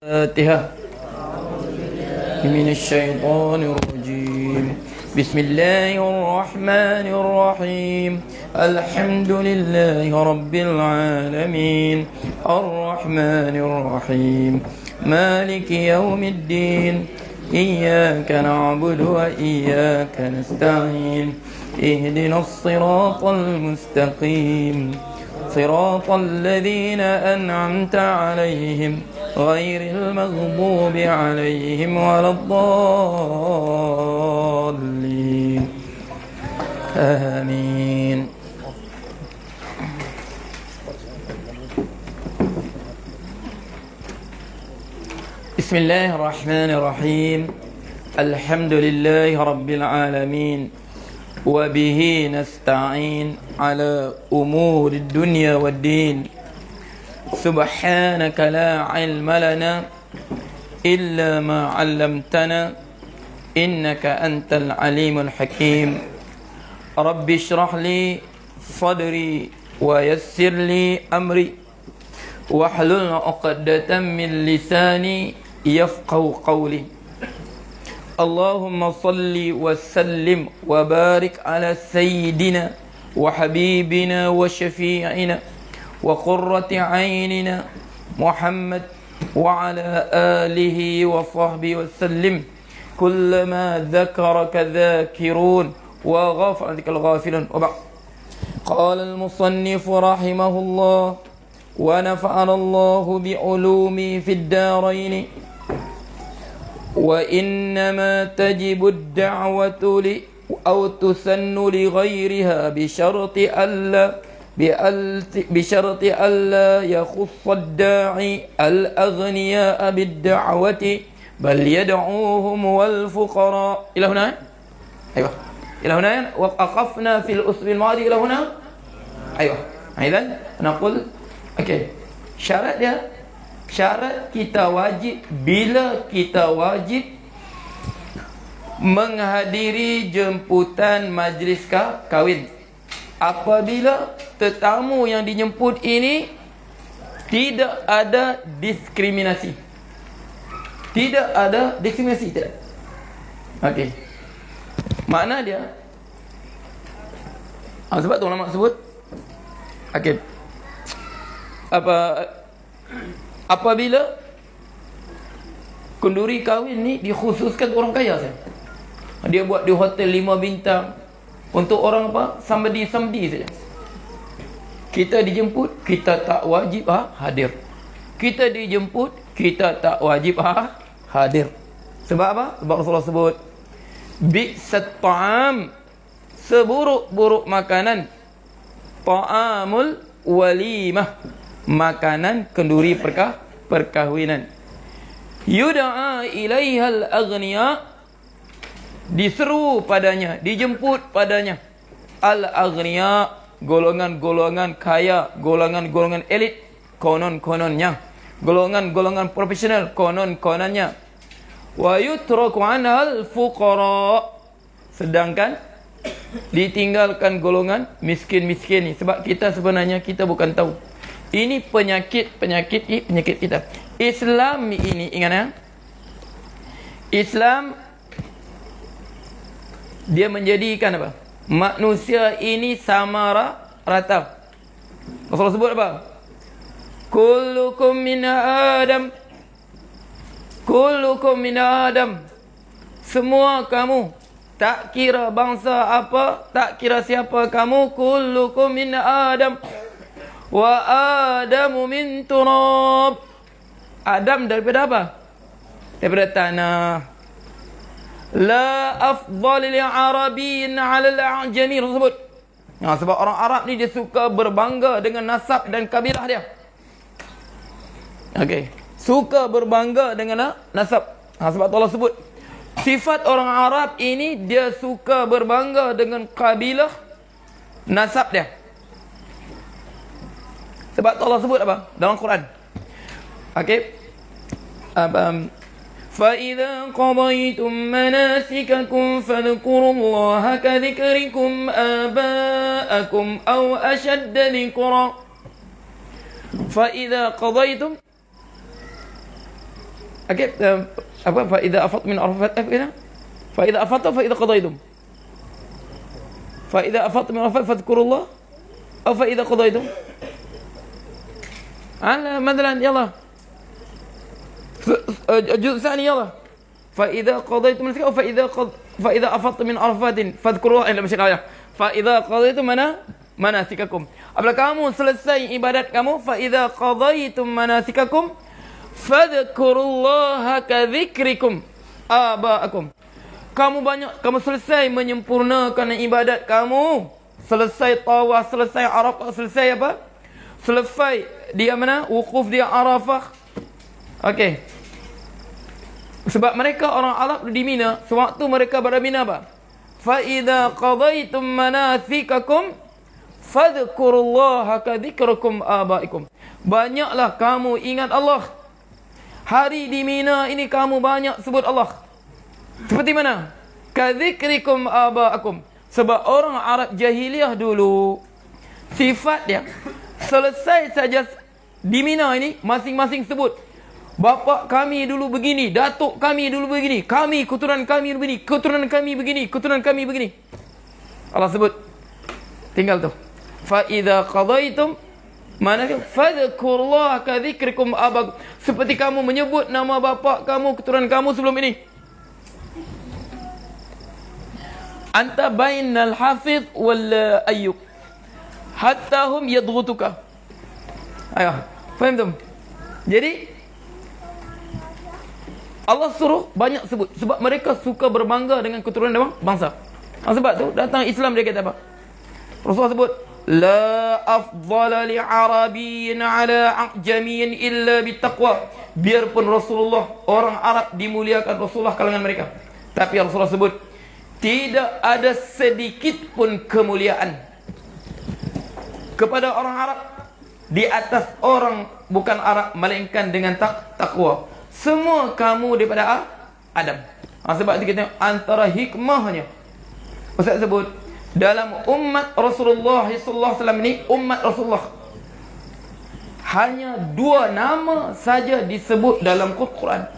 الفاتحة من الشيطان الرجيم. بسم الله الرحمن الرحيم. الحمد لله رب العالمين الرحمن الرحيم مالك يوم الدين إياك نعبد وإياك نستعين اهدنا الصراط المستقيم صراط الذين أنعمت عليهم غير المغضوب عليهم ولا الضالين آمين. بسم الله الرحمن الرحيم. الحمد لله رب العالمين وبه نستعين على أمور الدنيا والدين. سبحانك لا علم لنا إلا ما علمتنا إنك أنت العليم الحكيم. رب اشرح لي صدري ويسر لي أمري واحلل عقدة من لساني يفقهوا قولي. اللهم صل وسلم وبارك على سيدنا وحبيبنا وشفيعنا وقرة عيننا محمد وعلى آله وصحبه وسلم. كلما ذكرك ذاكرون وغفرك الغافلون. وبعد. قال المصنف رحمه الله ونفعنا الله بعلومه في الدارين. وإنما تجب الدعوة أو تسن لغيرها بشرط ألا يخص الداعي الأغنياء بالدعوة بل يدعوهم والفقراء. إلى هنا؟ أيوة إلى هنا. وقفنا في الأسبوع الماضي إلى هنا. أيوة. إذن نقول syarat kita wajib, bila kita wajib menghadiri jemputan majlis kahwin, apabila tetamu yang dijemput ini tidak ada diskriminasi. Tidak ada diskriminasi, tidak. Okey. Makna dia sebab tu ulama sebut apabila kenduri kahwin ni dikhususkan orang kaya saja. Dia buat di hotel 5 bintang untuk orang apa? Somebody saja. Kita dijemput, kita tak wajib hadir. Kita dijemput, kita tak wajib hadir. Sebab apa? Sebab Rasulullah sebut bi'sat ta'am, seburuk-buruk makanan, ta'amul walimah, makanan kenduri perkahwinan. Yud'a ilaihal aghniya, diseru padanya, dijemput padanya, al aghniya, golongan-golongan kaya, golongan-golongan elit, konon-kononnya, golongan-golongan profesional, konon-kononnya. Wa yutraku anhal fuqara, sedangkan ditinggalkan golongan miskin-miskin ni. Sebab kita sebenarnya kita bukan tahu. Ini penyakit kita. Islam ini, ingat ya, Islam dia menjadikan apa? Manusia ini sama rata. Rasulullah sebut apa? Kullukum min Adam. Kullukum min Adam. Semua kamu, tak kira bangsa apa, tak kira siapa kamu, kullukum min Adam. Wa Adamu min turab. Adam daripada apa? Daripada tanah. La afdal li arabiyyin 'ala al-a'jami, sebut. Sebab orang Arab ni dia suka berbangga dengan nasab dan kabilah dia. Suka berbangga dengan nasab. Sebab Allah sebut sifat orang Arab ini, dia suka berbangga dengan kabilah nasab dia. Sebab Allah sebut apa dalam Quran? فَإِذَا قَضَيْتُمْ مَنَاسِكَكُمْ فَاذْكُرُوا اللَّهَ كَذِكْرِكُمْ آبَاءَكُمْ أَوْ أَشَدَّ ذِكْرًا فَإِذَا قَضَيْتُمْ Okey, apa fa idza afat min arafat kena? Fa idza afata fa idza qadaitum. Fa idza afat min arafat fadhkurullah aw fa idza qadaitum. Ala مثلا يلا الجزء الثاني يلا فإذا قضيتم مناسككم فإذا أفضتم من عرفات فاذكروا الله macam ayat فإذا قضيتم مناسككم. Apabila kamu selesai ibadat kamu, فإذا قضيتم مناسككم فاذكروا كذكركم آباءكم. Kamu selesai menyempurnakan ibadat kamu, selesai tawaf, selesai Arafah, selesai apa? Selesai dia mana? Wukuf dia Arafah. Okey. Sebab mereka orang Arab di Mina, sewaktu mereka berada Mina apa? Fa idza qadaitum manasikakum fadhkurullaha kadzikrikum abaikum. Banyaklah kamu ingat Allah. Hari di Mina ini kamu banyak sebut Allah. Seperti mana? Kadzikrikum abaikum. Sebab orang Arab jahiliah dulu, sifat dia selesai saja di Mina ini masing-masing sebut, bapa kami dulu begini, datuk kami dulu begini, kami keturunan kami begini, keturunan kami begini, keturunan kami begini. Allah sebut. Tinggal tu. Fa idza qadaitum manasik fadhkurullaha kadzikrikum abakum. Seperti kamu menyebut nama bapa kamu, keturunan kamu sebelum ini. Anta bainal hafidh wal ayyub hatta hum yadghutuka. Ayo, faham tak? Jadi Allah suruh banyak sebut sebab mereka suka berbangga dengan keturunan bangsa. Sebab tu datang Islam dia kata apa? Rasulullah sebut la afdala li arabiyyin ala a'jamiyyin illa bittaqwa. Biarpun Rasulullah orang Arab dimuliakan Rasulullah kalangan mereka, tapi Rasulullah sebut tidak ada sedikit pun kemuliaan kepada orang Arab di atas orang bukan Arab melainkan dengan takwa. Semua kamu daripada Adam. Sebab itu kita antara hikmahnya Ustaz sebut dalam umat Rasulullah sallallahu alaihi wasallam ini, umat Rasulullah hanya 2 nama saja disebut dalam Quran.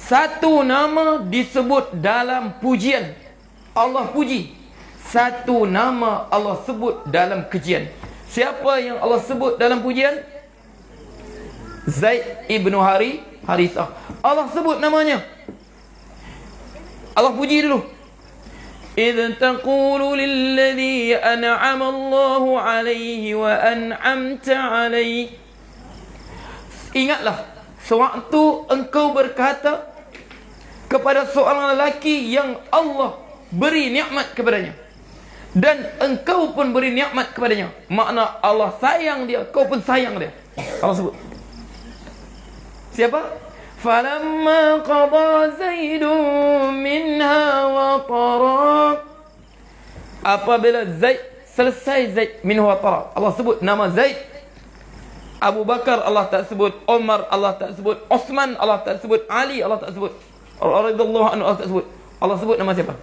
1 nama disebut dalam pujian, Allah puji. 1 nama Allah sebut dalam kejian. Siapa yang Allah sebut dalam pujian? Zaid ibn Harithah. Allah sebut namanya. Allah puji dulu. إِذْ تَقُولُ لِلَّذِي أَنْعَمَ اللَّهُ عَلَيْهِ وَأَنْعَمْتَ عَلَيْهِ. Ingatlah sewaktu engkau berkata kepada seorang lelaki yang Allah beri nikmat kepadanya, dan engkau pun beri nikmat kepadanya. Makna Allah sayang dia, kau pun sayang dia. Allah sebut. Siapa? Falamma qada Zaidun minha watara. Apabila Zaid selesai Zaid minha watara, Allah sebut nama Zaid. Abu Bakar Allah tak sebut, Umar Allah tak sebut, Osman Allah tak sebut, Ali Allah tak sebut, radhiyallahu anhu Allah tak sebut. Allah sebut nama siapa?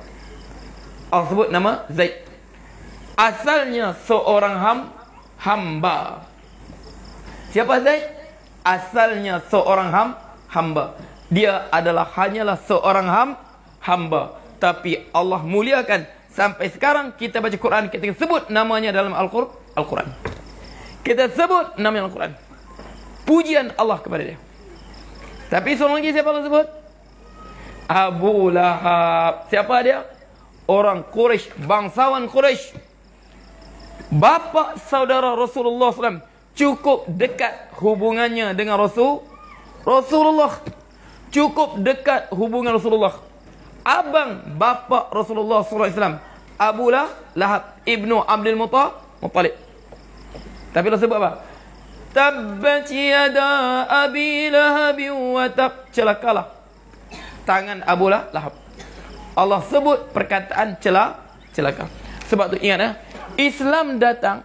Allah sebut nama Zaid. Asalnya seorang hamba. Siapa Zaid? Asalnya seorang hamba. Dia adalah hanyalah seorang hamba. Tapi Allah muliakan. Sampai sekarang kita baca Quran, kita sebut namanya dalam Al-Quran. Kita sebut nama Al-Quran. Pujian Allah kepada dia. Tapi seorang lagi siapa Allah sebut? Abu Lahab. Siapa dia? Orang Quraisy, bangsawan Quraisy. Bapa saudara Rasulullah SAW. Cukup dekat hubungannya dengan Rasulullah. Cukup dekat hubungan Rasulullah. Abang bapa Rasulullah SAW, Abu Lahab ibnu Abdul Muttalib. Tapi Allah sebut apa? Tabbat yada Abi Lahab wa tab. Celakalah tangan Abu Lahab. Allah sebut perkataan celaka. Sebab tu ingat Islam datang,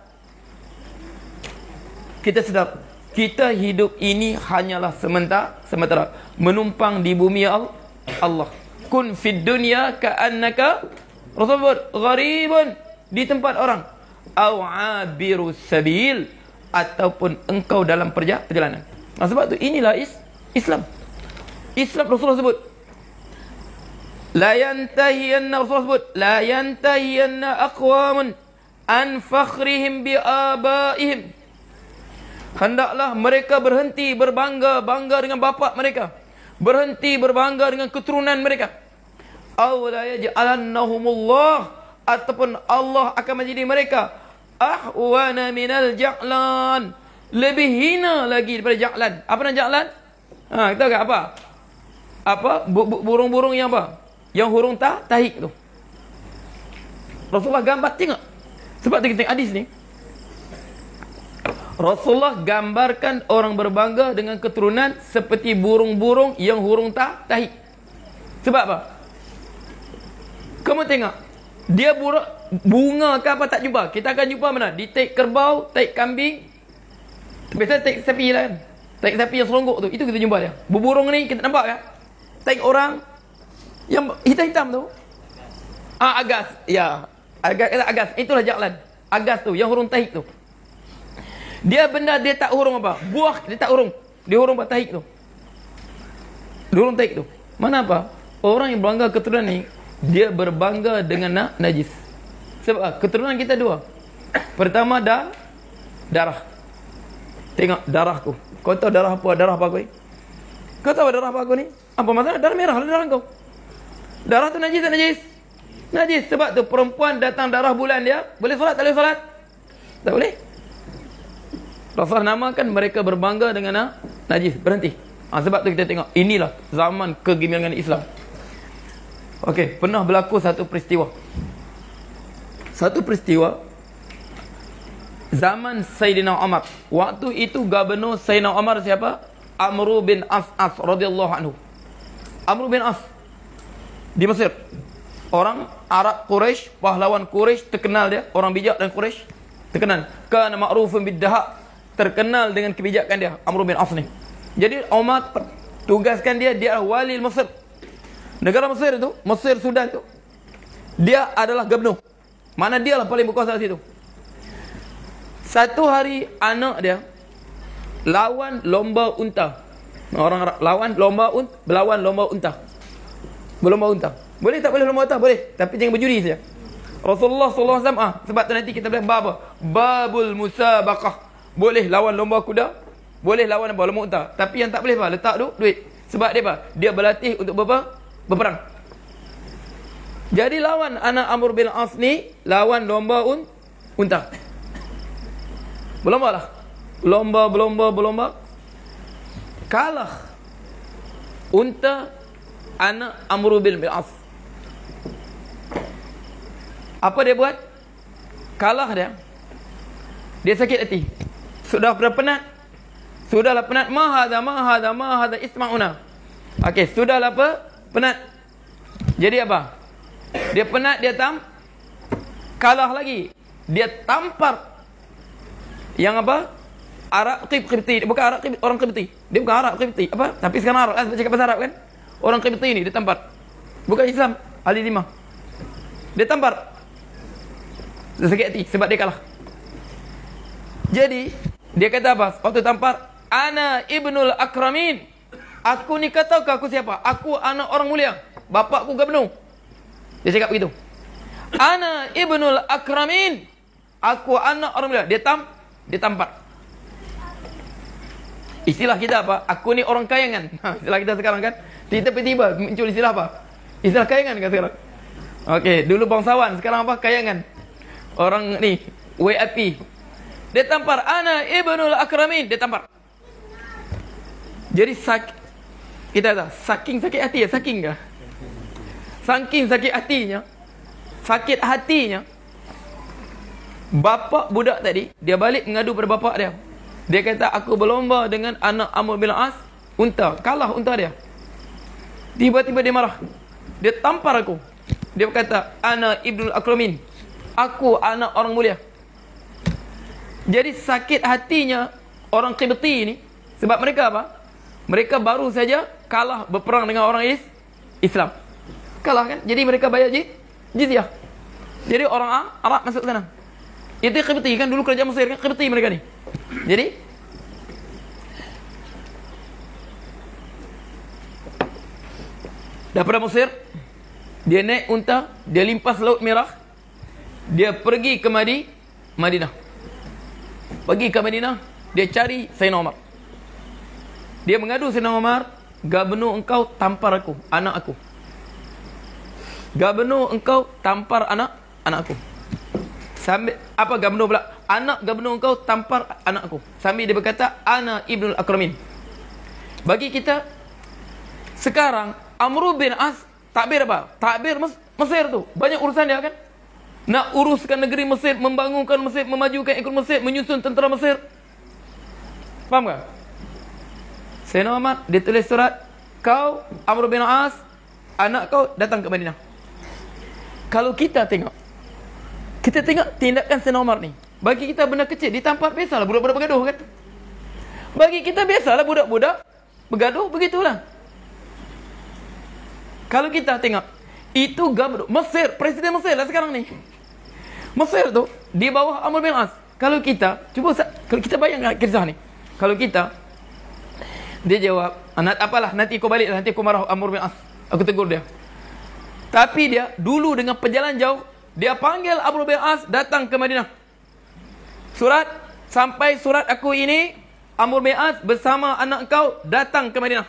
kita sedar kita hidup ini hanyalah sementara, menumpang di bumi Allah. Kun fid dunya ka'annaka Rasulullah gharibun, di tempat orang, au abiru sabil, ataupun engkau dalam perjalanan. Sebab tu inilah Islam. Islam Rasulullah sebut. La yantahiyanna, Rasulullah sebut, la yantahiyanna aqwamun an fakhrihim bi abaihim. Hendaklah mereka berhenti berbangga-bangga dengan bapa mereka. Berhenti berbangga dengan keturunan mereka. Aw la yaj'alannahumullah, ataupun Allah akan menjadi mereka ahwana minal ja'lan, lebih hina lagi daripada ja'lan. Apa nama ja'lan? Ha, tahu tak apa? Apa? Burung-burung yang apa? Yang hurung tahik tu. Rasulullah gambar, tengok. Sebab tu kita tengok hadis ni. Rasulullah gambarkan orang berbangga dengan keturunan seperti burung-burung yang hurung tahik. Sebab apa? Kamu tengok, dia bunga ke apa tak jumpa. Kita akan jumpa mana? Di taik kerbau, taik kambing. Biasa taik sapi lah kan. Taik sapi yang selonggok tu, itu kita jumpa dia. Burung ni kita nampak kan? Taik orang yang hitam-hitam tu. Agas. Ya, agas. Itulah ja'lan. Agas tu, yang hurung tahik tu. Dia benda dia tak hurung apa? Buah dia tak hurung. Dia hurung apa tahik tu. Dia hurung tahik tu. Mana apa? Orang yang berbangga keturunan ni, dia berbangga dengan najis. Sebab keturunan kita dua. Pertama darah. Tengok darahku. Kau tahu darah apa? Darah apa aku ni? Kau tahu darah apa aku ni? Apa masalah? Darah merah lah darah kau. Darah tu najis tak najis? Najis. Sebab tu perempuan datang darah bulan dia, boleh solat tak boleh solat? Tak boleh. Rasulullah namakan mereka berbangga dengan najis. Berhenti. Sebab tu kita tengok, inilah zaman kegemilangan Islam. Okey, pernah berlaku satu peristiwa. Zaman Sayyidina Umar. Waktu itu gubernur Sayyidina Umar siapa? Amr bin As radhiyallahu anhu. Amr bin As di Mesir. Orang Arab Quraisy, pahlawan Quraisy, terkenal dia, orang bijak dan Quraisy, terkenal. Kana ma'rufun bid-daha, terkenal dengan kebijakan dia, Amr bin As ni. Jadi Umar tugaskan dia wali Mesir. Negara Mesir itu, Mesir Sudan itu, dia adalah gubernur. Mana dia lah paling berkuasa di situ. Satu hari anak dia lawan lomba unta. Orang Arab berlawan lomba unta. Berlomba unta. Boleh tak boleh lomba unta? Boleh. Tapi jangan berjudi saja. Rasulullah SAW, sebab tu nanti kita boleh babul musabaqah. Boleh lawan lomba kuda, boleh lawan apa? Lomba unta. Tapi yang tak boleh apa? Letak duit. Sebab dia apa? Dia berlatih untuk berperang. Jadi lawan anak Amr bin As ni, lawan lomba unta. Berlomba lah. Berlomba. Kalah unta anak Amr bin As. Apa dia buat? Kalah dia. Dia sakit hati. Sudahlah penat. Ma hadha isma'una. Okey, sudahlah penat. Jadi apa? Dia penat, dia kalah lagi. Dia tampar yang apa? Arab Qibti. Bukan Arab Qibti, orang Qibti. Dia bukan Arab Qibti. Apa? Tapi sekarang Arab. Saya cakap bahasa Arab kan? Orang Qibti ni dia tampar. Bukan Islam. Ali 5. Dia tampar. Dia sakit hati sebab dia kalah. Jadi dia kata apa? Waktu tampar, ana ibnul akramin. Aku ni kata aku siapa? Aku anak orang mulia. Bapakku gubernur. Dia cakap begitu. Ana ibnul akramin. Aku anak orang mulia. Dia tampar. Istilah kita apa? Aku ni orang kayangan. Istilah kita sekarang kan. Tiba-tiba muncul istilah apa? Istilah kayangan kan sekarang. Okey, dulu bangsawan, sekarang apa? Kayangan. Orang ni WIP. Dia tampar, ana ibnul akramin. Dia tampar. Jadi kita tahu, saking sakit hati ya, saking sakit hatinya, bapa budak tadi, dia balik mengadu pada bapa dia. Dia kata, aku berlomba dengan anak Amr bin As, unta. Kalah unta dia. Tiba-tiba dia marah. Dia tampar aku. Dia berkata, ana ibnul akramin. Aku anak orang mulia. Jadi sakit hatinya orang Qibti ni. Sebab mereka apa? Mereka baru saja kalah berperang dengan orang Islam. Kalah kan? Jadi mereka bayar jizyah. Jadi orang Arab masuk sana. Itu Qibti kan, dulu kerajaan Mesir kan, Qibti mereka ni. Jadi Daripada Mesir, dia naik unta, dia limpas Laut Merah, dia pergi ke Madinah. Pergi ke Madinah, dia cari Sayyidina Umar. Dia mengadu Sayyidina Umar, gubernur engkau tampar aku, anak aku. Gubernur engkau tampar anak aku. Sambil apa gubernur pula? Anak gubernur engkau tampar anak aku. Sambil dia berkata, ana ibnul akramin. Bagi kita sekarang, Amr bin As takbir apa? Takbir Mesir tu. Banyak urusan dia kan? Nak uruskan negeri Mesir, membangunkan Mesir, memajukan ekonomi Mesir, menyusun tentera Mesir. Faham tak? Sayyidina Umar, dia tulis surat, kau Amr bin As, anak kau datang ke Madinah. Kalau kita tengok tindakan Sayyidina Umar ni, bagi kita benda kecil, ditampar biasalah budak-budak bergaduh kan? Bagi kita biasalah budak-budak bergaduh, begitulah. Kalau kita tengok, itu gubernur Mesir, presiden Mesir lah sekarang ni. Mesir tu di bawah Amr bin As. Kalau kita bayangkan kisah ni. Kalau kita, dia jawab, apalah, nanti kau balik, nanti kau marah Amr bin As. Aku tegur dia. Tapi dia dulu dengan perjalanan jauh, dia panggil Amr bin As datang ke Madinah. Sampai surat aku ini, Amr bin As bersama anak kau datang ke Madinah.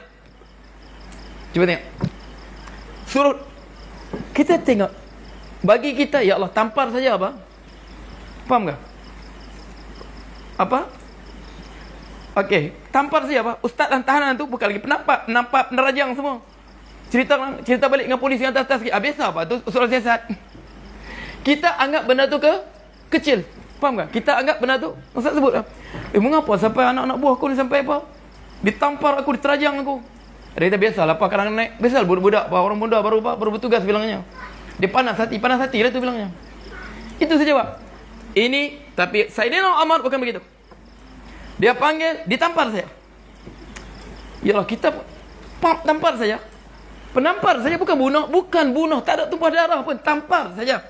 Cuba tengok. Surut. Kita tengok. Bagi kita, ya Allah, tampar saja apa? Faham tak? Apa? Okey, tampar saja apa? Ustaz dan tahanan tu bukan lagi penampak penerajang semua. Cerita balik dengan polis yang atas sikit. Biasa apa? Tu soal siasat. Kita anggap benda tu kecil. Faham tak? Kita anggap benda tu, Ustaz sebut lah. Mengapa sampai anak-anak buah aku ni sampai apa? Ditampar aku, diterajang aku. Dia kata biasalah, apa kadang naik. Biasalah budak-budak, orang muda baru bertugas bilangnya. Dia panas hati lah tu bilangnya. Itu saja Pak. Ini, tapi Sayyidina Umar bukan begitu. Dia panggil, ditampar saja. Yalah, kita tampar saja. Penampar saja, bukan bunuh, tak ada tumpah darah pun, tampar saja.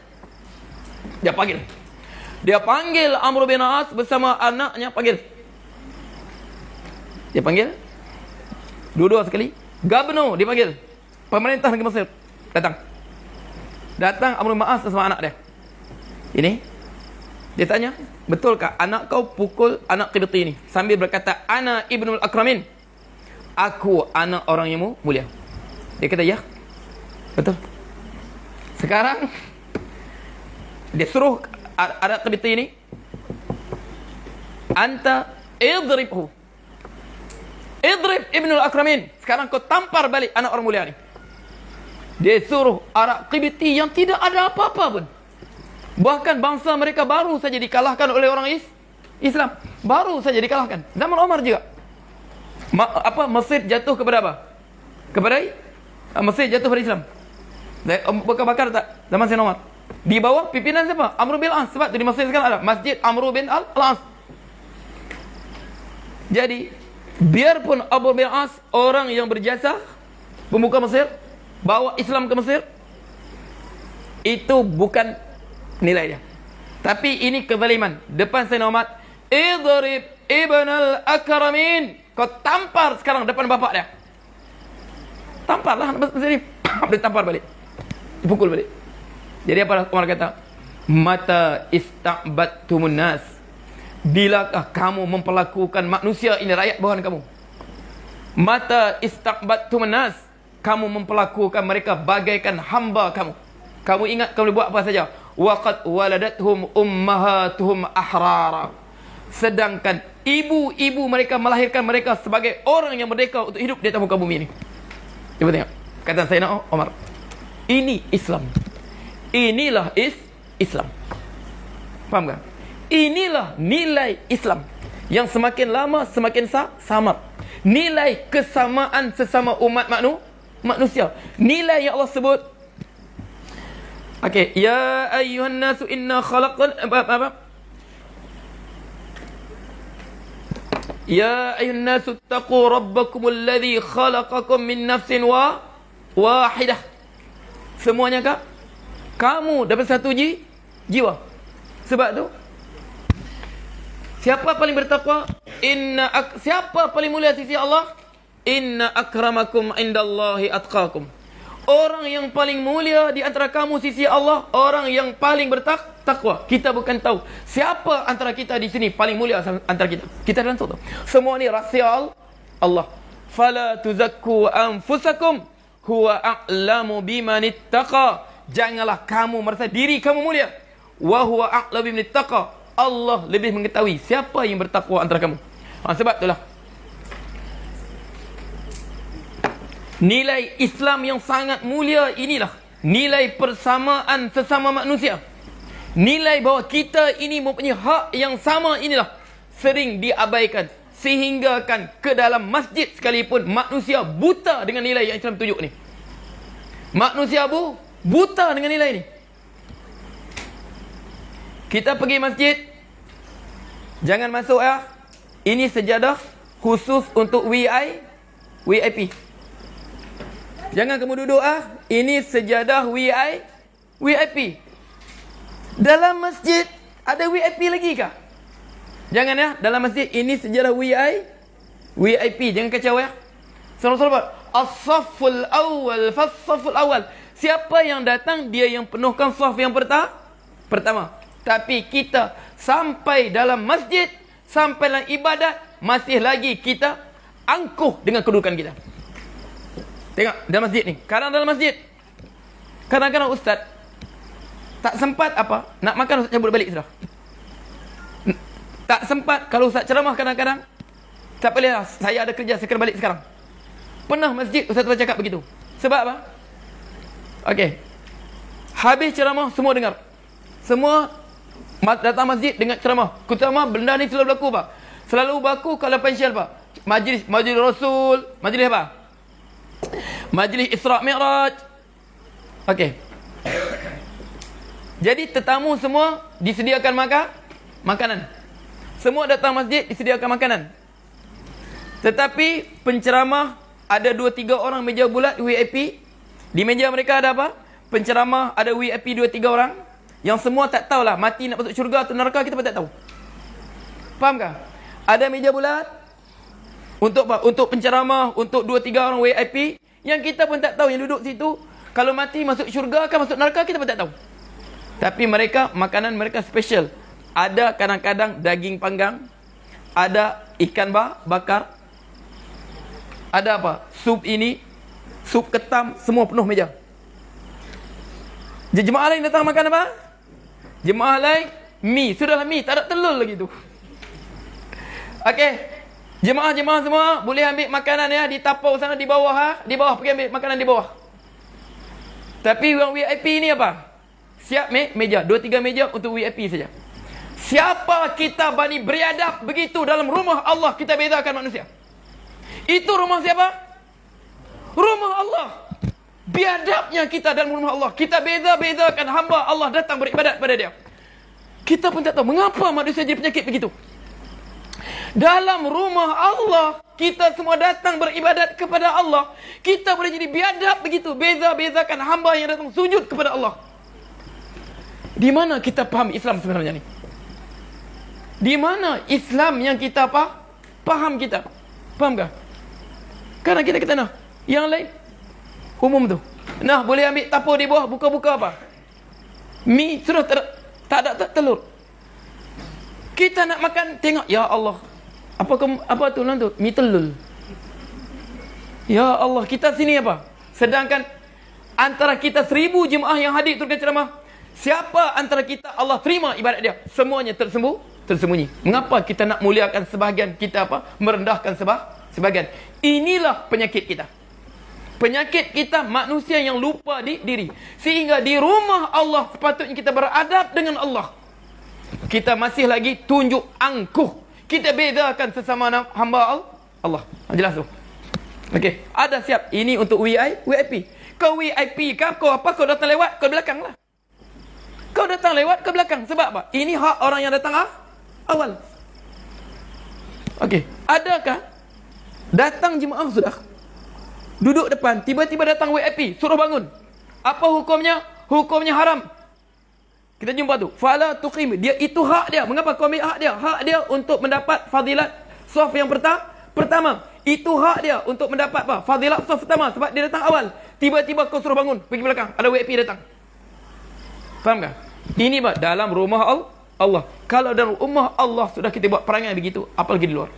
Dia panggil Amr bin As bersama anaknya, Dia panggil dua-dua sekali. Gubernur dipanggil, pemerintah negeri Mesir datang Amr bin As bersama anak dia. Ini dia tanya, betulkah anak kau pukul anak Qibti ini? Sambil berkata, ana ibnul akramin, aku anak orang yang mulia. Dia kata, ya, betul. Sekarang dia suruh anak Qibti ini, anta idribhu, idrib ibnul akramin. Sekarang kau tampar balik anak orang mulia ni. Dia suruh Arab Qibti yang tidak ada apa-apa pun. Bahkan bangsa mereka baru saja dikalahkan oleh orang Islam. Baru saja dikalahkan. Zaman Umar juga. Mesir jatuh kepada apa? Mesir jatuh pada Islam. Bakar tak? Zaman Sayyidina Umar. Di bawah pimpinan siapa? Amr bin Al-As. Sebab tu di Mesir sekarang ada Masjid Amr bin Al-As. Jadi, biarpun Amr bin Al-As orang yang berjasa, pembuka Mesir, bawa Islam ke Mesir, itu bukan nilai dia. Tapi ini kezaliman. Depan Sayyidina Umar, idrib ibn al-akramin. Kau tampar sekarang depan bapak dia. Tamparlah Mesir ni. Dia tampar balik. Dipukul balik. Jadi apa Umar kata? Mata ista'badtumun nas. Bilakah kamu memperlakukan manusia ini, rakyat bawahan kamu? Mata ista'badtumun nas. Kamu memperlakukan mereka bagaikan hamba kamu. Kamu ingat kamu buat apa saja. Waqad waladathum ummahatuhum ahrara. Sedangkan ibu-ibu mereka melahirkan mereka sebagai orang yang merdeka untuk hidup di atas muka bumi ini. Cuba tengok. Kata Sayyidina Umar. Ini Islam. Inilah Islam. Faham tak? Inilah nilai Islam. Yang semakin lama semakin samar. Nilai kesamaan sesama umat manusia. Nilai yang Allah sebut. Okey, ya ayyuhan nasu inna khalaqan Ya ayyuhan nasu taqu rabbakumul ladzi khalaqakum min nafsin wahidah. Semuanya kah? Kamu dapat satu jiwa. Sebab tu siapa paling bertakwa? Siapa paling mulia di sisi Allah? Inna akramakum indallahi atqakum. Orang yang paling mulia di antara kamu sisi Allah, orang yang paling bertakwa. Kita bukan tahu siapa antara kita di sini paling mulia antara kita. Kita dalam tahu. Semua ni rahsia Allah. Fala tuzakku anfusakum huwa a'lamu bimanittaqa. Janganlah kamu merasa diri kamu mulia. Wa huwa a'lamu bimanittaqa. Allah lebih mengetahui siapa yang bertakwa antara kamu. Sebab itulah nilai Islam yang sangat mulia inilah nilai persamaan sesama manusia. Nilai bahawa kita ini mempunyai hak yang sama inilah sering diabaikan, sehingga kan ke dalam masjid sekalipun manusia buta dengan nilai yang Islam tunjuk ni. Manusia buta dengan nilai ni. Kita pergi masjid, jangan masuk ya. Ini sejadah khusus untuk VIP. Jangan kamu duduk Ini sejadah VIP. Dalam masjid ada VIP lagi kah? Jangan ya. Dalam masjid ini sejadah VIP. Jangan kacau ya. Sahabat-sahabat, as-safful awal fas-safful awal. Siapa yang datang, dia yang penuhkan saf yang pertama. Tapi kita sampai dalam masjid, sampai dalam ibadat, masih lagi kita angkuh dengan kedudukan kita. Tengok dalam masjid ni. Kadang-kadang ustaz tak sempat nak makan, ustaz cabut balik sudah. Tak sempat. Kalau ustaz ceramah kadang-kadang, tak boleh lah, saya ada kerja, saya kena balik sekarang. Pernah masjid ustaz cakap begitu. Sebab apa? Okey. Habis ceramah semua dengar. Semua datang masjid dengar ceramah. Kutama benda ni selalu berlaku pak. Selalu berlaku kalau pensial pak. Majlis Rasul, majlis apa? Majlis Isra' Mi'raj. Okey. Jadi tetamu semua disediakan makanan. Semua datang masjid disediakan makanan. Tetapi penceramah ada 2-3 orang meja bulat VIP. Di meja mereka ada apa? Penceramah ada VIP 2-3 orang. Yang semua tak tahulah mati nak masuk syurga atau neraka, kita pun tak tahu. Fahamkah? Ada meja bulat untuk apa? Untuk penceramah, untuk 2-3 orang VIP. Yang kita pun tak tahu yang duduk situ, kalau mati masuk syurga atau masuk neraka, kita pun tak tahu. Tapi mereka, makanan mereka special. Ada kadang-kadang daging panggang, ada ikan bakar, ada apa? Sup ini, sup ketam, semua penuh meja. Jemaah lain datang makan apa? Jemaah lain mi, sudahlah mi, tak ada telur lagi tu. Okey. Jemaah-jemaah semua boleh ambil makanan ya di tapau sana di bawah di bawah pergi ambil makanan di bawah. Tapi orang VIP ni apa? Siap meja, 2-3 meja untuk VIP saja. Siapa kita bani beradab begitu dalam rumah Allah, kita bezakan manusia. Itu rumah siapa? Rumah Allah. Biadabnya kita dalam rumah Allah. Kita beza-bezakan hamba Allah datang beribadat pada dia. Kita pun tak tahu mengapa manusia jadi penyakit begitu. Dalam rumah Allah, kita semua datang beribadat kepada Allah. Kita boleh jadi biadab begitu. Beza-bezakan hamba yang datang sujud kepada Allah. Di mana kita faham Islam sebenarnya ni? Di mana Islam yang kita faham kita? Fahamkah? Kadang kita kata yang lain umum tu. Boleh ambil tapau di bawah, buka-buka apa? Mi sudah tak ada telur. Kita nak makan, tengok, ya Allah. Apa tu lah tu? Mi telur. Ya Allah, kita sini apa? Sedangkan antara kita 1000 jemaah yang hadir turunkan ceramah, siapa antara kita Allah terima ibadat dia? Semuanya tersembunyi. Mengapa kita nak muliakan sebahagian, kita merendahkan sebahagian? Inilah penyakit kita. Penyakit kita manusia yang lupa diri. Sehingga di rumah Allah sepatutnya kita beradab dengan Allah. Kita masih lagi tunjuk angkuh. Kita bezakan sesama hamba Allah. Jelas tu? Okey. Ada siap. Ini untuk VIP. Kau VIP kau apa? Kau datang lewat, kau belakang lah. Kau datang lewat, kau belakang. Sebab apa? Ini hak orang yang datang awal. Okey. Adakah datang jemaah sudah duduk depan, tiba-tiba datang VIP, suruh bangun. Apa hukumnya? Hukumnya haram. Kita jumpa tu. Fala tuqim. Dia itu hak dia. Mengapa kau ambil hak dia? Hak dia untuk mendapat fadilat saf yang pertama. Itu hak dia untuk mendapat apa? Fadilat saf pertama sebab dia datang awal. Tiba-tiba kau suruh bangun, pergi belakang, ada VIP datang. Faham tak? Ini dalam rumah Allah. Kalau dalam rumah Allah sudah kita buat perangai begitu, apa lagi di luar?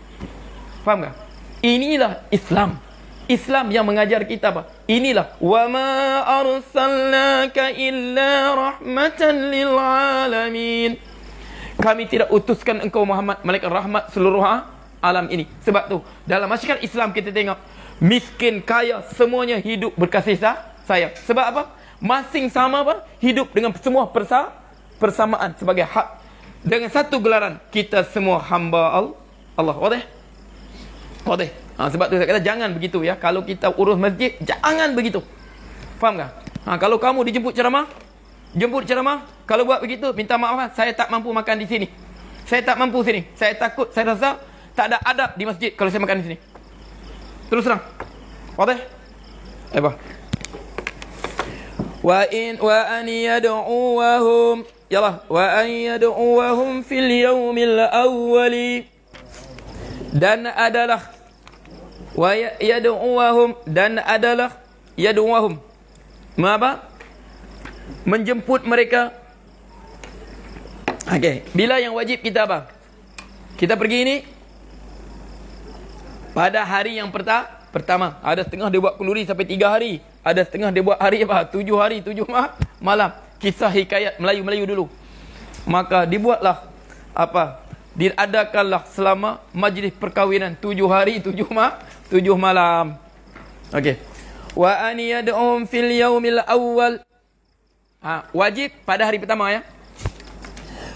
Faham tak? Inilah Islam. Islam yang mengajar kita apa? Inilah wa ma arsalnaka illa rahmatan lil alamin. Kami tidak utuskan engkau Muhammad malaikat rahmat seluruh alam ini. Sebab tu dalam masyarakat Islam kita tengok miskin kaya semuanya hidup berkasih sayang. Sebab apa? Masing sama apa? Hidup dengan semua persamaan sebagai hak. Dengan satu gelaran, kita semua hamba Allah. Wadah. Sebab tu saya kata jangan begitu ya. Kalau kita urus masjid, jangan begitu. Faham tak? Kalau kamu dijemput ceramah, kalau buat begitu, minta maaf, saya tak mampu makan di sini. Saya tak mampu sini. Saya takut, saya rasa tak ada adab di masjid kalau saya makan di sini. Terus terang. Wadah? Apa? Wa an yad'uwahum yalah wa an yad'uwahum fil yawmil awwali, dan adalah wa yad'uwahum, dan adalah yad'uwahum apa? Menjemput mereka. Okey, bila yang wajib kita apa? Kita pergi ini pada hari yang pertama. Ada setengah dia buat kenduri sampai 3 hari. Ada setengah dia buat hari apa? 7 hari, 7 malam. Kisah hikayat Melayu-Melayu dulu. Maka dibuatlah apa? Diadakanlah selama majlis perkahwinan 7 hari, 7 malam. Okey. Wa an yad'um fil yaumil awwal. Wajib pada hari pertama ya.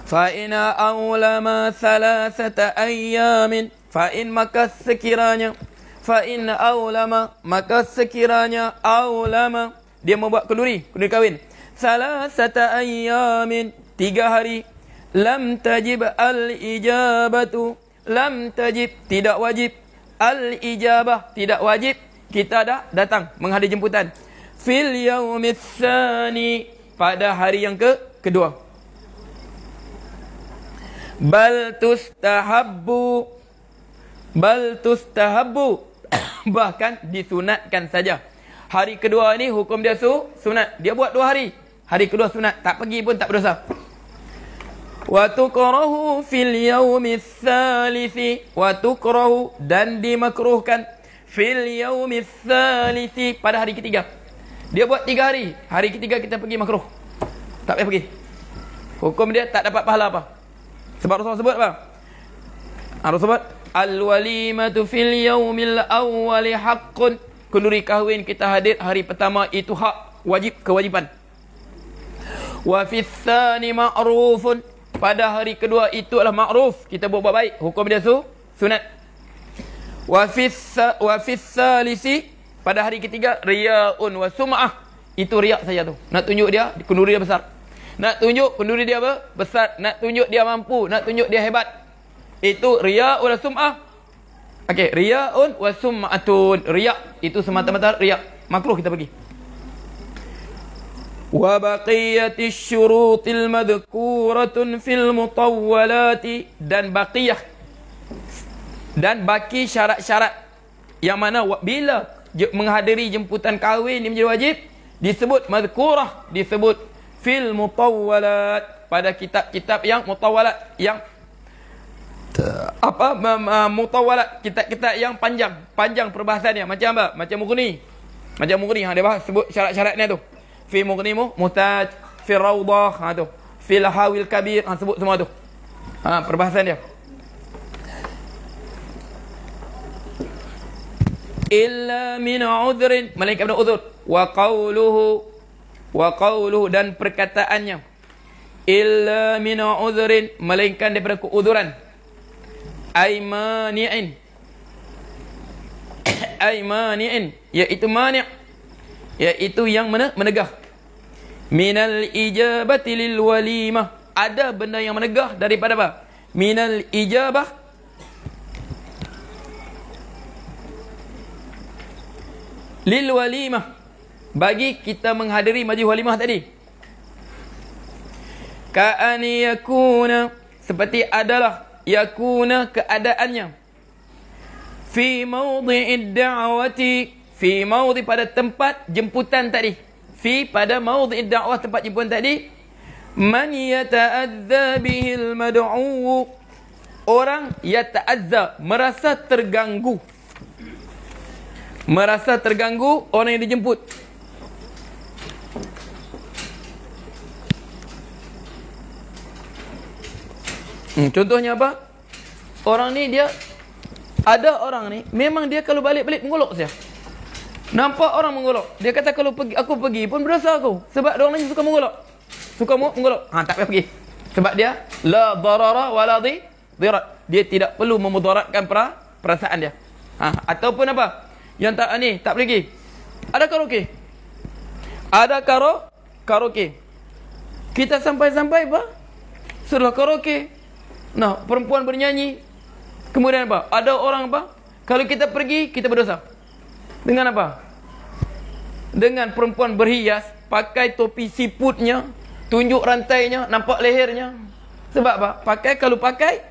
Fa ina awlama thalathata ayyamin, fa in maka sekiranya, fa in awlama maka sekiranya, awlama dia membuat kenduri kahwin, thalathata ayyamin 3 hari, lam tajib al ijabatu, lam tajib tidak wajib, al ijabah tidak wajib, kita dah datang menghadiri jemputan, fil yaumits tsani pada hari yang kedua, bal tustahabbu bahkan disunatkan saja. Hari kedua ni hukum dia sunat. Dia buat 2 hari. Hari kedua sunat, tak pergi pun tak berdosa. Wa tukrahu fil yaumis tsalisi, wa tukrahu dan dimakruhkan fil yaumis tsalisi pada hari ketiga. Dia buat 3 hari. Hari ketiga kita pergi makruh. Tak payah pergi. Hukum dia tak dapat pahala apa? Sebab Rasulullah sebut apa? Rasulullah sebut al-walimatu fil yaumil awwali haqqun. Kenduri kahwin kita hadir hari pertama itu hak, wajib, kewajiban. Wa fis tsani ma'rufun, pada hari kedua itu adalah ma'ruf, kita buat baik, hukum dia sunat. Wa fis tsalisi, pada hari ketiga riya'un wa sum'ah, itu riya' saja tu. Nak tunjuk dia kenduri dia besar. Nak tunjuk kenduri dia apa? Besar. Nak tunjuk dia mampu, nak tunjuk dia hebat. Itu riya'un wa sum'ah. Okey, riya'un wa sum'atun. Riya' itu semata-mata riya'. Makruh kita pergi. Wa baqiyatis syurutil madhkuratun fil mutawwalati, dan baqiyah, dan baki syarat-syarat yang mana bila menghadiri jemputan kahwin ini menjadi wajib, disebut madhkurah, disebut fil mutawwalat, pada kitab-kitab yang mutawwalat, yang apa, mutawwalat, kitab-kitab yang panjang perbahasannya, macam apa? Macam Mughni. Dia bahas sebut syarat-syaratnya tu. Fi Mughni muhtaj, fi rawdah, tu. Fi lahawil kabir, sebut semua tu. Perbahasan dia. Illa min udhrin, melainkan udhur. Wa qawluhu, dan perkataannya. Illa min udhrin, melainkan daripada keudhuran. Aymani'in, iaitu mani', iaitu yang menegah. Minal ijabati lil walimah, ada benda yang menegah daripada apa? Minal ijabah, lil walimah, bagi kita menghadiri majlis walimah tadi. Ka'an yakuna, seperti adalah, yakuna keadaannya, Fi mawdhi'id da'wati. Fi mawdhi pada tempat jemputan tadi. Fi pada mawdhi'id da'wah tempat jemputan tadi. Man yata'adza bihil mad'u. Orang yata'adza, merasa terganggu. Merasa terganggu orang yang dijemput. Contohnya apa? Orang ni dia, ada orang ni memang dia kalau balik-balik mengolok saja. Nampak orang mengolok, dia kata kalau pergi, aku pergi pun berdosa aku. Sebab dia orang lain suka mengolok. Suka mengolok. Tak payah pergi. Sebab dia la darara wala dirat. Dia tidak perlu memudaratkan perasaan dia. Ataupun apa? Yang tak ni, tak pergi. Ada karaoke. Ada karaoke. Kita sampai-sampai apa? Sudah karaoke. Nah, perempuan bernyanyi. Kemudian apa? Ada orang apa? Kalau kita pergi, kita berdosa. Dengan apa? Dengan perempuan berhias, pakai topi siputnya, tunjuk rantainya, nampak lehernya. Sebab apa? Kalau pakai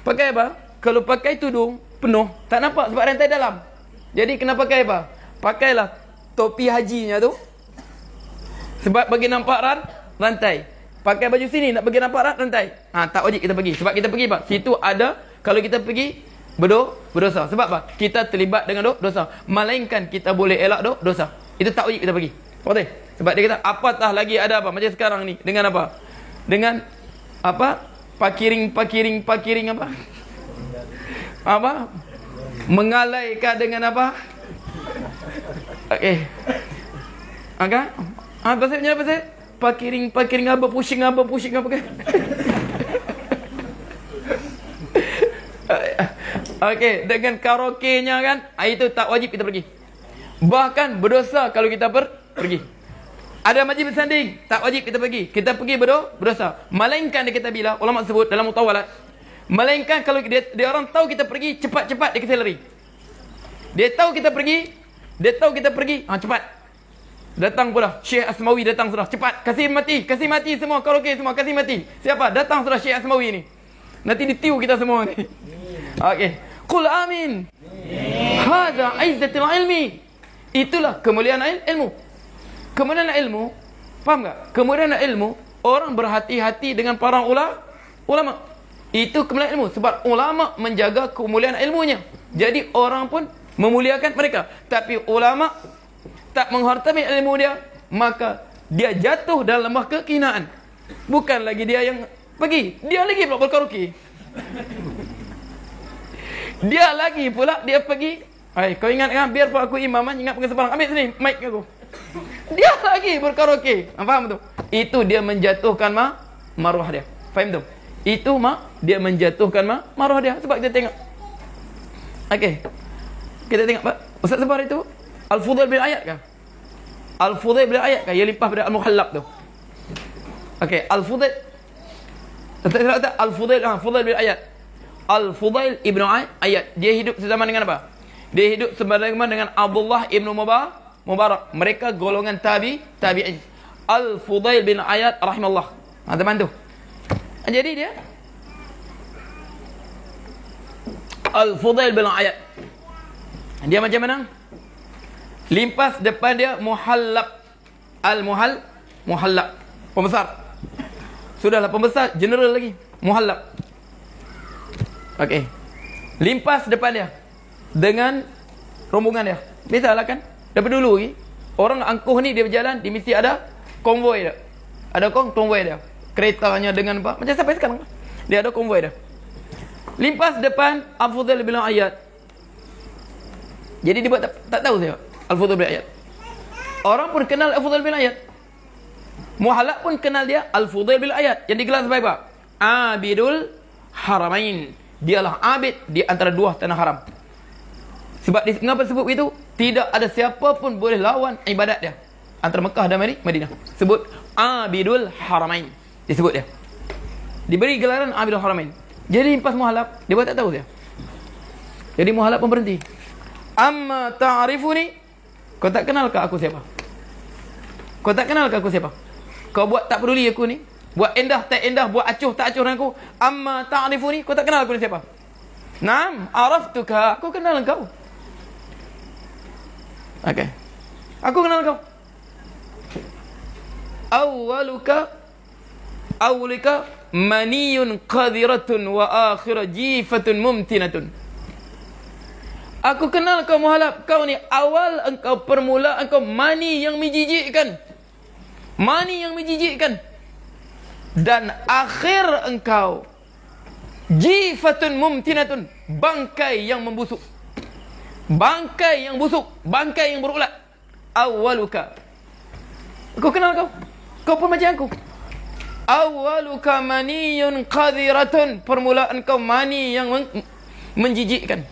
apa? Kalau pakai tudung penuh, tak nampak sebab rantai dalam. Jadi kena pakai apa? Pakailah topi hajinya tu. Sebab bagi nampak rantai. Pakai baju sini nak bagi nampak rantai. Tak wajib kita pergi. Sebab kita pergi apa? Situ ada, kalau kita pergi berdosa. Sebab apa? Kita terlibat dengan dosa. Melainkan kita boleh elak dosa. Itu tak wajib kita pergi. Betul? Sebab dia kata apatah lagi ada apa? Macam sekarang ni dengan apa? Dengan apa? Pakiring apa? Apa? Mengalaikan dengan apa? Okey. Agak? Pasal pasal pakiring apa? Pushing apa kan? Okey, dengan karaoke-nya kan, itu tak wajib kita pergi. Bahkan berdosa kalau kita pergi. Ada majlis bersanding, tak wajib kita pergi. Kita pergi berdosa. Melainkan dia kata bila ulama sebut dalam mutawalat, melainkan kalau dia orang tahu kita pergi, cepat-cepat dia kasi lari. Dia tahu kita pergi, cepat. Datang pula Syekh Asmawi, datang sudah, cepat, kasih mati semua karaoke semua, kasih mati. Siapa? Datang sudah Syekh Asmawi ni. Nanti ditiu kita semua ni. Okey. Qul amin. Hadza izzatul ilmi. Itulah kemuliaan ilmu. Kemuliaan ilmu, faham tak? Kemuliaan ilmu, orang berhati-hati dengan para ulama. Itu kemuliaan ilmu. Sebab ulama menjaga kemuliaan ilmunya. Jadi orang pun memuliakan mereka. Tapi ulama tak menghargai ilmu dia, maka dia jatuh dalam lembah kekinaan. Bukan lagi dia yang pergi, dia lagi pula berkaraoke. Dia lagi pula dia pergi. Kau ingat kan? Biar aku imaman, ingat pakai sebarang. Ambil sini mic aku. Dia lagi berkaraoke. Faham tu? Itu dia menjatuhkan maruah dia. Faham tu? Itu dia menjatuhkan maruah dia. Sebab kita tengok. Okey. Kita tengok Ustaz Sabar itu Al-Fudail bil ayat kan? Al-Fudail bil ayat kan? Yang limpah pada Al-Muhallab tu. Okey, Al-Fudail. Al-Fudail bil ayat. Al-Fudail ibnu Ayat. Dia hidup sezaman dengan apa? Dia hidup sezaman dengan Abdullah ibnu Mubarak. Mereka golongan tabi'in. Al-Fudail bin Ayat rahimahullah. Teman tu. Jadi dia Al-Fudail bin Ayat. Dia macam mana? Limpas depan dia Muhallab. Muhallab. Pembesar. Sudahlah pembesar, general lagi. Muhallab. Okey. Limpas depan dia dengan rombongan dia. Biasalah kan? Daripada dulu lagi, orang angkuh ni dia berjalan, dia mesti ada konvoi dia. Ada konvoi dia. Keretanya dengan apa? Macam sampai sekarang. Dia ada konvoi dia. Limpas depan Al-Fudail bin Ayat. Jadi dia buat tak tahu saya Al-Fudail bin Ayat. Orang pun kenal Al-Fudail bin Ayat. Muhallab pun kenal dia Al-Fudail bin Ayat. Yang digelar sebagai apa? Abidul Haramain. Dialah abid di antara dua tanah haram. Sebab mengapa sebut begitu? Tidak ada siapa pun boleh lawan ibadat dia antara Mekah dan Madinah. Sebut Abidul Haramain. Disebut dia. Diberi gelaran Abidul Haramain. Jadi limpas Muhallab, dia buat tak tahu dia. Jadi Muhallab pun berhenti. Amma ta'rifuni? Kau tak kenal ke aku siapa? Kau tak kenal ke aku siapa? Kau buat tak peduli aku ni, buat endah tak endah, buat acuh tak acuh dengan aku. Amma ta'rifuni? Kau tak kenal aku ni siapa? Naam, araftuka. Aku kenal engkau. Okey. Aku kenal engkau. Awwalika maniyun qadhiratun wa akhira jifatun mumtinatun. Aku kenal kau muhalab. Kau ni awal engkau, permulaan engkau mani yang menjijikkan. Mani yang menjijikkan. Dan akhir engkau jifatun mumtinatun, bangkai yang membusuk. Bangkai yang busuk, bangkai yang berulat. Awwaluka. Aku kenal kau. Kau pun macam aku. Awwaluka maniyun qadhiratun, permulaan kau mani yang menjijikkan.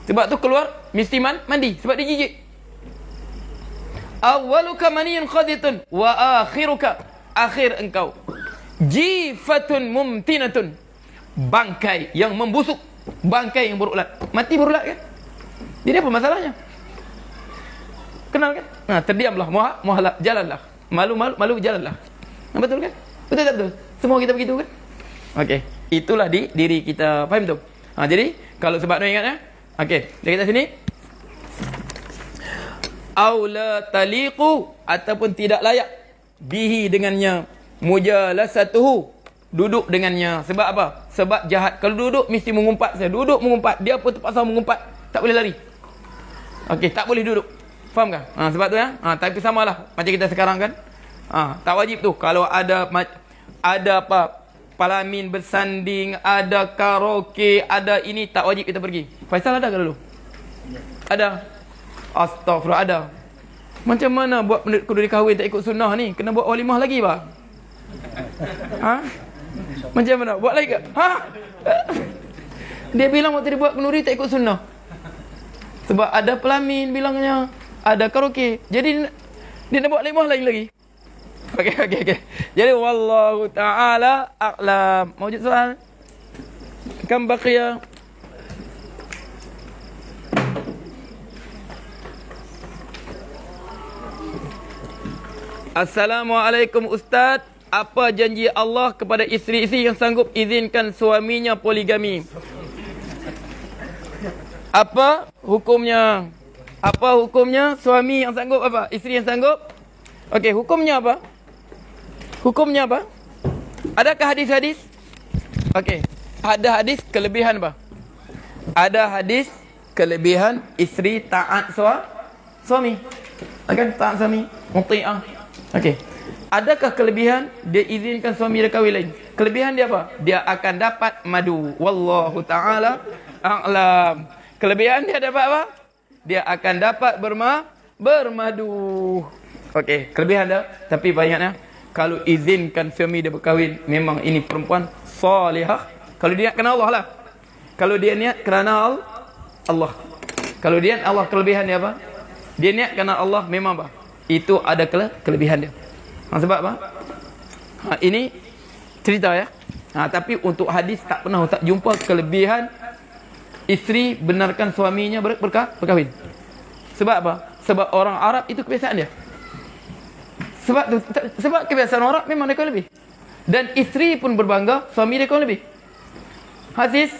Sebab tu keluar mesti mandi sebab dia jijik. Awwaluka maniyun qadhiratun wa akhiruka, akhir engkau jifatun mumtinatun, bangkai yang membusuk, bangkai yang berulat. Mati berulat kan? Jadi apa masalahnya? Kenal kan? Nah, terdiamlah, muhalab, jalanlah. Malu jalanlah. Nah, betul kan? Betul tak betul? Semua kita begitu kan? Okey, itulah di diri kita. Faham tu? Jadi kalau sebab tu ingat okey, dia kata sini aula taliqu, ataupun tidak layak bihi dengannya, mujalasatuhu, duduk dengannya. Sebab apa? Sebab jahat. Kalau duduk mesti mengumpat. Saya duduk mengumpat, dia pun terpaksa mengumpat, tak boleh lari. Okey, tak boleh duduk. Faham kan? Sebab tu tapi samalah macam kita sekarang kan. Tak wajib tu. Kalau ada apa, palamin bersanding, ada karaoke, ada ini, tak wajib kita pergi. Faisal ada ke dulu? Ada. Astaghfirullah, ada. Macam mana buat kenduri kahwin tak ikut sunnah ni? Kena buat walimah lagi bah. Macam mana? Buat lagi ke? Dia bilang waktu dia buat kenduri tak ikut sunnah. Sebab ada pelamin bilangnya, ada karaoke. Jadi dia nak buat walimah lain lagi. Okey. Jadi wallahu taala a'lam. Mawjud soal? Kam baqiya? Assalamualaikum Ustaz. Apa janji Allah kepada isteri-isteri yang sanggup izinkan suaminya poligami? Apa hukumnya? Apa hukumnya suami yang sanggup apa? Isteri yang sanggup? Okey, hukumnya apa? Hukumnya apa? Adakah hadis-hadis? Okey, ada hadis kelebihan apa? Ada hadis kelebihan isteri taat suami. Akan taat suami, muti'ah. Okey. Adakah kelebihan dia izinkan suami dia kahwin lain? Kelebihan dia apa? Dia akan dapat madu. Wallahu taala a'lam. Kelebihan dia dapat apa? Dia akan dapat bermadu. Okey, kelebihan dia. Tapi banyaknya kalau izinkan suami dia berkahwin, memang ini perempuan salihah. Kalau dia niat kerana Allah lah. Kalau dia niat kerana Allah. Kalau dia niat Allah, kelebihan dia apa? Dia niat kerana Allah, memang apa? Itu ada kelebihan dia. Sebab apa? Ini cerita ya. Tapi untuk hadis tak pernah tak jumpa kelebihan isteri benarkan suaminya berkahwin. Sebab apa? Sebab orang Arab itu kebiasaan dia. Sebab kebiasaan orang memang dia kau lebih. Dan isteri pun berbangga suami dia kau lebih. Hadis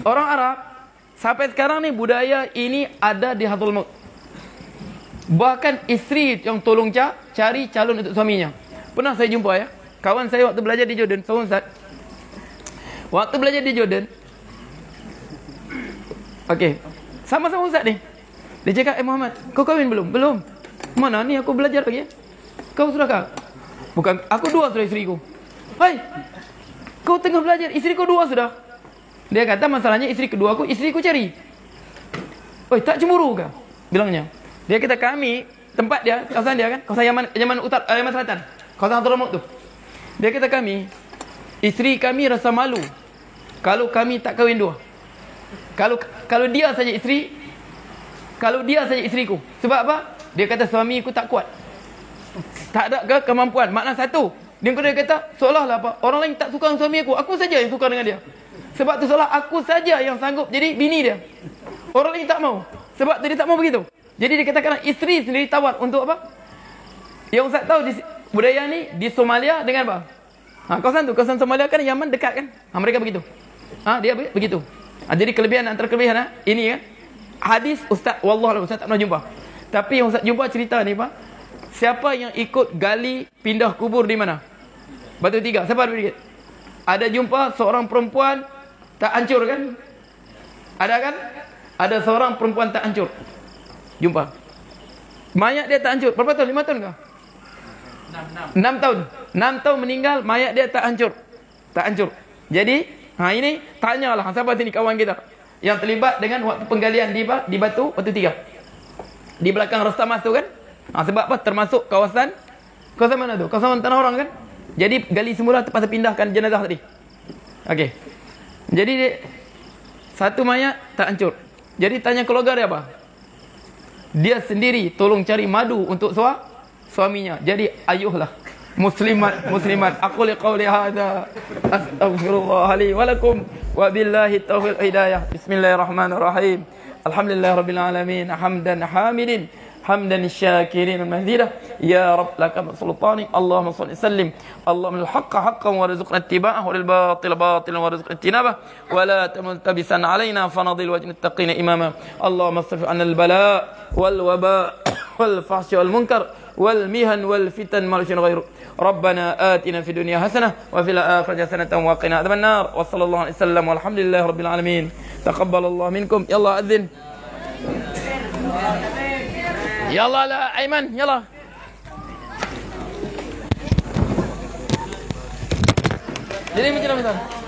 orang Arab sampai sekarang ni budaya ini ada di Hadul Maut. Bahkan isteri yang tolong cari calon untuk suaminya. Pernah saya jumpa ya. Kawan saya waktu belajar di Jordan, seorang ustaz. Waktu belajar di Jordan. Okey. Sama-sama ustaz ni. Dia cakap, Muhammad, kau kahwin belum? Belum. Mana ni aku belajar lagi ya? Kau sudah kah? Bukan, aku dua sudah isteriku. Hai. Kau tengah belajar, isteri kau dua sudah. Dia kata masalahnya isteri kedua aku, isteri ku cari. Oi, tak cemburu kah? Bilangnya. Dia kata kami, tempat dia, kawasan dia kan, kawasan Yaman Utara, Yaman Selatan, kawasan Hadul Maut tu. Dia kata kami, isteri kami rasa malu kalau kami tak kahwin dua. Kalau dia saja isteri, kalau dia saja isteriku. Sebab apa? Dia kata suamiku tak kuat. Tak ada ke kemampuan. Makna satu. Dia kata seolah-olah apa? Orang lain tak suka dengan suami aku saja yang suka dengan dia. Sebab tu seolah aku saja yang sanggup jadi bini dia. Orang lain tak mau. Sebab tu dia tak mau begitu. Jadi dia katakan isteri sendiri tawar untuk apa? Yang Ustaz tahu di budaya ni di Somalia dengan apa? Kawasan Somalia kan Yaman dekat kan? Mereka begitu. Dia begitu. Jadi kelebihan antara kelebihan ini kan. Hadis Ustaz, wallah Ustaz tak pernah jumpa. Tapi yang Ustaz jumpa cerita ni Pak, siapa yang ikut gali pindah kubur di mana? Batu Tiga. Siapa ada sedikit? Ada jumpa seorang perempuan tak hancur kan? Ada kan? Ada seorang perempuan tak hancur. Jumpa. Mayat dia tak hancur. Berapa tahun? 5 tahun ke? 6 tahun. 6 tahun meninggal, mayat dia tak hancur. Tak hancur. Jadi, ini tanyalah siapa sini kawan kita yang terlibat dengan waktu penggalian di Batu Tiga. Di belakang Restamas tu kan? Sebab apa? Termasuk kawasan mana tu? Kawasan tanah orang kan? Jadi gali semula terpaksa pindahkan jenazah tadi. Okey. Jadi satu mayat tak hancur. Jadi tanya keluarga dia apa? Dia sendiri tolong cari madu untuk suaminya. Jadi ayuhlah muslimat aku liqauli hadza astaghfirullah li wa lakum wa billahi taufiq hidayah. Bismillahirrahmanirrahim. Alhamdulillahirabbil alamin hamdan hamidin hamdan syakirin mazida ya rab lakal sultanik Allahumma shalli sallim Allahumma al-haqqa haqqan warzuqna ittiba'ahu wal batila batilan warzuqna ijtinabah wa la tamtabisan alaina fanadil wajhin taqina imama Allahumma srif 'anna al-bala wal waba wal fahsy wal munkar wal mihan wal fitan ma lashin ghairu Rabbana atina fid dunya hasanah wa fil akhirati hasanatan wa qina adhaban nar wa sallallahu alaihi wasallam walhamdulillahi rabbil alamin taqabbalallahu minkum yalla adzin yalla la Aiman yalla jadi macam mana